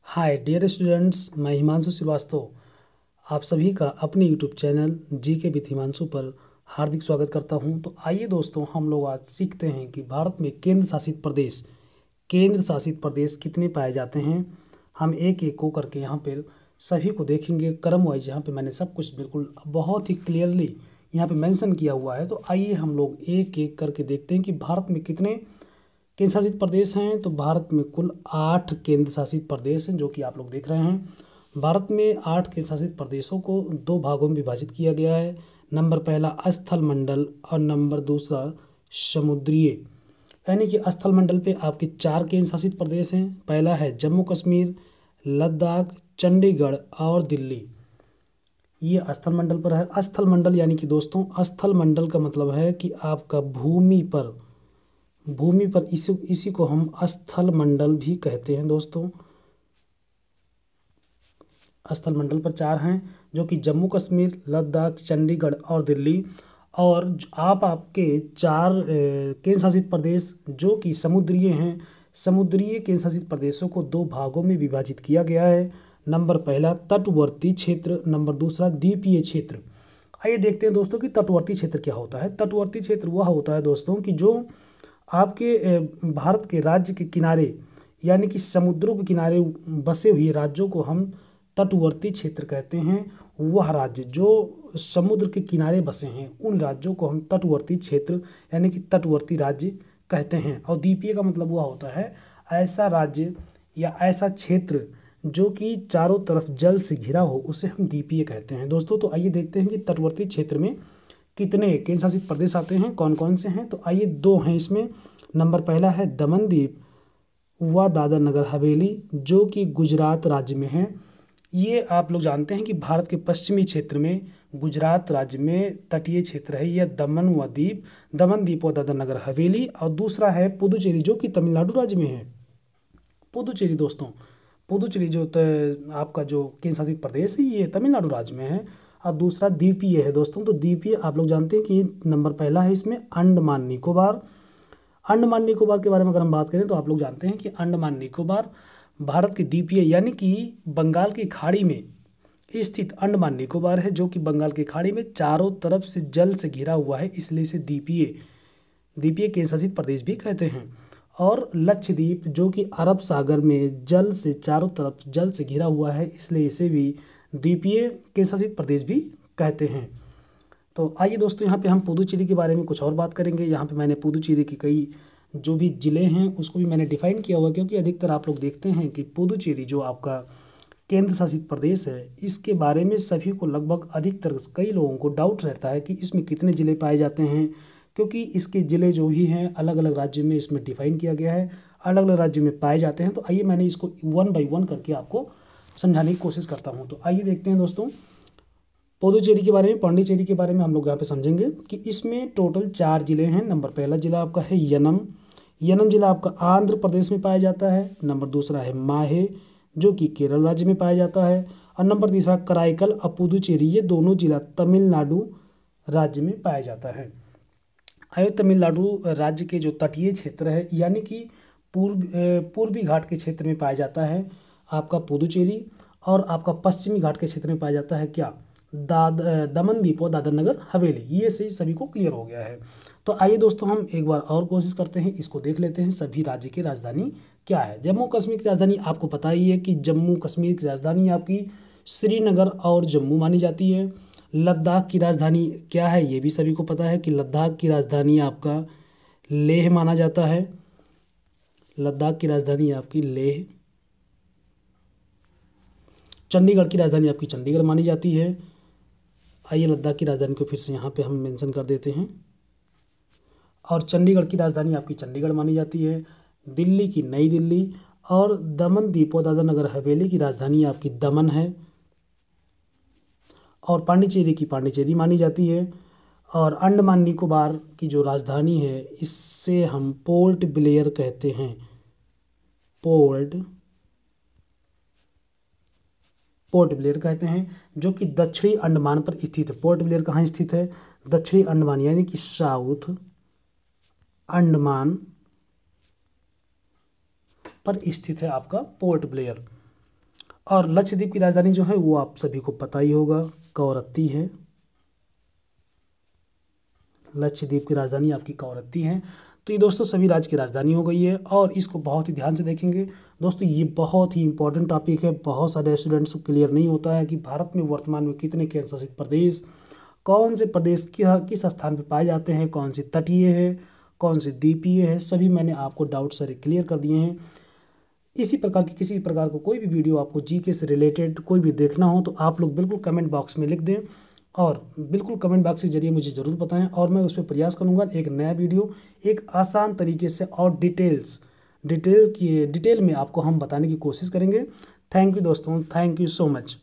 Hi dear students, मैं हिमांशु श्रीवास्तव आप सभी का अपने YouTube channel GK with Himanshu पर हार्दिक स्वागत करता हूं। तो आइए दोस्तों, हम लोग आज सीखते हैं कि भारत में केंद्र शासित प्रदेश कितने पाए जाते हैं। हम एक एक को करके यहाँ पर सभी को देखेंगे क्रम वाइज। यहाँ पे मैंने सब कुछ बिल्कुल बहुत ही क्लियरली यहाँ पे मेंशन किया हुआ है। तो आइए हम लोग एक एक करके देखते हैं कि भारत में कितने केंद्र शासित प्रदेश हैं। तो भारत में कुल 8 केंद्र शासित प्रदेश हैं, जो कि आप लोग देख रहे हैं। भारत में 8 केंद्र शासित प्रदेशों को 2 भागों में विभाजित किया गया है। नंबर पहला स्थल मंडल और नंबर दूसरा समुद्रीय। यानी कि स्थल मंडल पे आपके 4 केंद्र शासित प्रदेश हैं। पहला है जम्मू कश्मीर, लद्दाख, चंडीगढ़ और दिल्ली। ये स्थल मंडल पर है। स्थल मंडल यानी कि दोस्तों, स्थल मंडल का मतलब है कि आपका भूमि पर इसी को हम स्थल मंडल भी कहते हैं। दोस्तों, स्थल मंडल पर 4 हैं, जो कि जम्मू कश्मीर, लद्दाख, चंडीगढ़ और दिल्ली। और आपके 4 केंद्र शासित प्रदेश जो कि समुद्रीय हैं। समुद्रीय केंद्र शासित प्रदेशों को 2 भागों में विभाजित किया गया है। नंबर पहला तटवर्ती क्षेत्र, नंबर दूसरा द्वीपीय क्षेत्र। आइए देखते हैं दोस्तों कि तटवर्ती क्षेत्र क्या होता है। तटवर्ती क्षेत्र वह होता है दोस्तों कि जो आपके भारत के राज्य के किनारे यानी कि समुद्रों के किनारे बसे हुए राज्यों को हम तटवर्ती क्षेत्र कहते हैं। वह राज्य जो समुद्र के किनारे बसे हैं, उन राज्यों को हम तटवर्ती क्षेत्र यानी कि तटवर्ती राज्य कहते हैं। और द्वीपीय का मतलब वह होता है ऐसा राज्य या ऐसा क्षेत्र जो कि चारों तरफ जल से घिरा हो, उसे हम द्वीपीय कहते हैं। दोस्तों, तो आइए देखते हैं कि तटवर्ती क्षेत्र में कितने केंद्र शासित प्रदेश आते हैं, कौन कौन से हैं। तो आइए 2 हैं इसमें। नंबर पहला है दमन दीव व दादर नगर हवेली, जो कि गुजरात राज्य में है। ये आप लोग जानते हैं कि भारत के पश्चिमी क्षेत्र में गुजरात राज्य में तटीय क्षेत्र है यह दमन दीव व दादर नगर हवेली। और दूसरा है पुदुचेरी, जो कि तमिलनाडु राज्य में है। पुदुचेरी दोस्तों, पुदुचेरी जो आपका जो केंद्र शासित प्रदेश है, ये तमिलनाडु राज्य में है। और दूसरा द्वीपीय है दोस्तों। तो द्वीपीय आप लोग जानते हैं कि नंबर पहला है इसमें अंडमान निकोबार। अंडमान निकोबार के बारे में अगर हम बात करें तो आप लोग जानते हैं कि अंडमान निकोबार भारत के द्वीपीय यानी कि बंगाल की खाड़ी में स्थित अंडमान निकोबार है, जो कि बंगाल की खाड़ी में चारों तरफ से जल से घिरा हुआ है, इसलिए इसे द्वीपीय केंद्र शासित प्रदेश भी कहते हैं। और लक्षद्वीप, जो कि अरब सागर में जल से चारों तरफ जल से घिरा हुआ है, इसलिए इसे भी द्वीपीय केंद्र शासित प्रदेश भी कहते हैं। तो आइए दोस्तों, यहाँ पे हम पुदुचेरी के बारे में कुछ और बात करेंगे। यहाँ पे मैंने पुदुचेरी की कई जो भी ज़िले हैं उसको भी मैंने डिफाइन किया हुआ, क्योंकि अधिकतर आप लोग देखते हैं कि पुदुचेरी जो आपका केंद्र शासित प्रदेश है, इसके बारे में सभी को लगभग अधिकतर कई लोगों को डाउट रहता है कि इसमें कितने ज़िले पाए जाते हैं, क्योंकि इसके ज़िले जो भी हैं अलग अलग राज्यों में इसमें डिफाइन किया गया है, अलग अलग राज्यों में पाए जाते हैं। तो आइए मैंने इसको 1 बाय 1 करके आपको समझाने की कोशिश करता हूँ। तो आइए देखते हैं दोस्तों, पुदुचेरी के बारे में, पांडिचेरी के बारे में हम लोग यहाँ पे समझेंगे कि इसमें टोटल 4 जिले हैं। नंबर पहला जिला आपका है यनम जिला आपका आंध्र प्रदेश में पाया जाता है। नंबर दूसरा है माहे, जो कि केरल राज्य में पाया जाता है। और नंबर तीसरा कराईकल और पुदुचेरी, ये दोनों जिला तमिलनाडु राज्य में पाया जाता है। तमिलनाडु राज्य के जो तटीय क्षेत्र है यानी कि पूर्वी घाट के क्षेत्र में पाया जाता है आपका पुदुचेरी, और आपका पश्चिमी घाट के क्षेत्र में पाया जाता है क्या, दमन दीव और दादर नगर हवेली। ये से सभी को क्लियर हो गया है। तो आइए दोस्तों, हम एक बार और कोशिश करते हैं, इसको देख लेते हैं सभी राज्य की राजधानी क्या है। जम्मू कश्मीर की राजधानी आपको पता ही है कि जम्मू कश्मीर की राजधानी आपकी श्रीनगर और जम्मू मानी जाती है। लद्दाख की राजधानी क्या है, ये भी सभी को पता है कि लद्दाख की राजधानी आपका लेह माना जाता है। लद्दाख की राजधानी आपकी लेह। चंडीगढ़ की राजधानी आपकी चंडीगढ़ मानी जाती है। आइए लद्दाख की राजधानी को फिर से यहाँ पे हम मेंशन कर देते हैं। और चंडीगढ़ की राजधानी आपकी चंडीगढ़ मानी जाती है। दिल्ली की नई दिल्ली, और दमन दीव और दादर नगर हवेली की राजधानी आपकी दमन है। और पांडिचेरी की पांडिचेरी मानी जाती है। और अंडमान निकोबार की जो राजधानी है, इससे हम पोर्ट ब्लेयर कहते हैं। पोर्ट ब्लेयर कहते हैं, जो कि दक्षिणी अंडमान पर स्थित है। पोर्ट ब्लेयर कहाँ स्थित है, दक्षिणी अंडमान यानी कि साउथ अंडमान पर स्थित है आपका पोर्ट ब्लेयर। और लक्षद्वीप की राजधानी जो है वो आप सभी को पता ही होगा, कवरत्ती है। लक्षद्वीप की राजधानी आपकी कवरत्ती है। तो ये दोस्तों सभी राज्य की राजधानी हो गई है और इसको बहुत ही ध्यान से देखेंगे। दोस्तों ये बहुत ही इंपॉर्टेंट टॉपिक है, बहुत सारे स्टूडेंट्स को क्लियर नहीं होता है कि भारत में वर्तमान में कितने केंद्र शासित प्रदेश, कौन से प्रदेश किस स्थान पर पाए जाते हैं, कौन सी तटीय है, कौन सी द्वीपीय है, सभी मैंने आपको डाउट सारे क्लियर कर दिए हैं। इसी प्रकार की किसी प्रकार को कोई भी वीडियो आपको जीके से रिलेटेड कोई भी देखना हो तो आप लोग बिल्कुल कमेंट बॉक्स में लिख दें और बिल्कुल कमेंट बॉक्स के जरिए मुझे ज़रूर बताएं और मैं उस पर प्रयास करूंगा एक नया वीडियो एक आसान तरीके से और डिटेल में आपको हम बताने की कोशिश करेंगे। थैंक यू दोस्तों, थैंक यू सो मच।